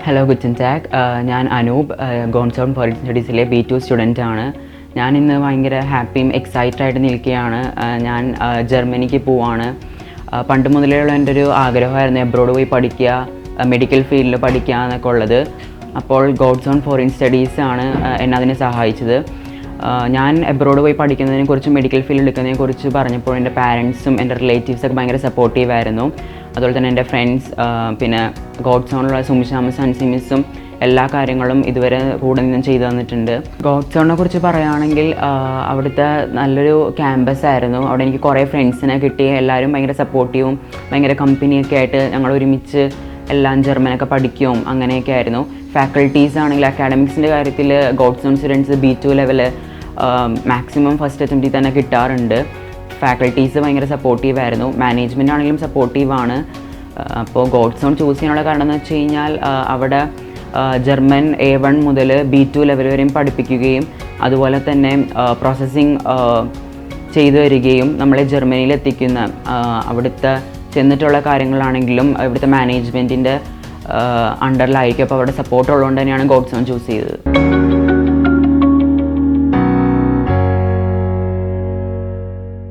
Hello ഗുച്ചൻ Tak, ഞാൻ Anoop, ഗോൺസോൺ foreign സ്റ്റഡീസിലെ B2 സ്റ്റുഡൻ്റാണ്. ഞാൻ ഇന്ന് ഭയങ്കര ഹാപ്പിയും എക്സൈറ്റഡ് ആയിട്ട് നിൽക്കുകയാണ്. ഞാൻ ജർമ്മനിക്ക് പോവാണ്. പണ്ട് മുതലേയുള്ള എൻ്റെ ഒരു ആഗ്രഹമായിരുന്നു എബ്രോഡ് പോയി പഠിക്കുക, മെഡിക്കൽ ഫീൽഡിൽ പഠിക്കുക എന്നൊക്കെ ഉള്ളത്. അപ്പോൾ ഗോൺസോൺ ഫോറിൻ സ്റ്റഡീസാണ് എന്നെ അതിനെ സഹായിച്ചത്. ഞാൻ എബ്രോഡ് പോയി പഠിക്കുന്നതിനെക്കുറിച്ചും മെഡിക്കൽ ഫീൽഡ് എടുക്കുന്നതിനെക്കുറിച്ച് പറഞ്ഞപ്പോൾ എൻ്റെ പാരൻസും എൻ്റെ റിലേറ്റീവ്സൊക്കെ ഭയങ്കര സപ്പോർട്ടീവായിരുന്നു. അതുപോലെ തന്നെ എൻ്റെ ഫ്രണ്ട്സ്, പിന്നെ ഗോഡ്സോണിലുള്ള സുമിഷാമ സൺസിമിസും എല്ലാ കാര്യങ്ങളും ഇതുവരെ കൂടെ നിന്നും ചെയ്തു തന്നിട്ടുണ്ട്. ഗോഡ്സോണിനെ കുറിച്ച് പറയുകയാണെങ്കിൽ അവിടുത്തെ നല്ലൊരു ക്യാമ്പസ് ആയിരുന്നു. അവിടെ എനിക്ക് കുറേ ഫ്രണ്ട്സിനെ കിട്ടി. എല്ലാവരും ഭയങ്കര സപ്പോർട്ടീവും ഭയങ്കര കമ്പനിയൊക്കെ ആയിട്ട് ഞങ്ങൾ ഒരുമിച്ച് എല്ലാം ജർമ്മനൊക്കെ പഠിക്കും, അങ്ങനെയൊക്കെ ആയിരുന്നു. ഫാക്കൽറ്റീസ് ആണെങ്കിൽ അക്കാഡമിക്സിൻ്റെ കാര്യത്തിൽ Godszone students B2 level maximum first അറ്റംപ്റ്റിൽ തന്നെ കിട്ടാറുണ്ട്. ഫാക്കൽറ്റീസ് ഭയങ്കര സപ്പോർട്ടീവായിരുന്നു. മാനേജ്മെൻ്റ് ആണെങ്കിലും സപ്പോർട്ടീവാണ്. അപ്പോൾ ഗോഡ്സോൺ ചൂസ് ചെയ്യാനുള്ള കാരണം എന്ന് വെച്ച് കഴിഞ്ഞാൽ അവിടെ ജർമ്മൻ A1 മുതൽ B2 ലെവൽ വരെയും പഠിപ്പിക്കുകയും അതുപോലെ തന്നെ പ്രോസസ്സിങ് ചെയ്തു വരികയും നമ്മളെ ജർമ്മനിയിൽ എത്തിക്കുന്ന അവിടുത്തെ ചെന്നിട്ടുള്ള കാര്യങ്ങളാണെങ്കിലും ഇവിടുത്തെ മാനേജ്മെൻറ്റിൻ്റെ അണ്ടറിലായിരിക്കും. അപ്പോൾ അവിടെ സപ്പോർട്ട് ഉള്ളതുകൊണ്ട് തന്നെയാണ് ഗോഡ്സോൺ ചൂസ് ചെയ്തത്.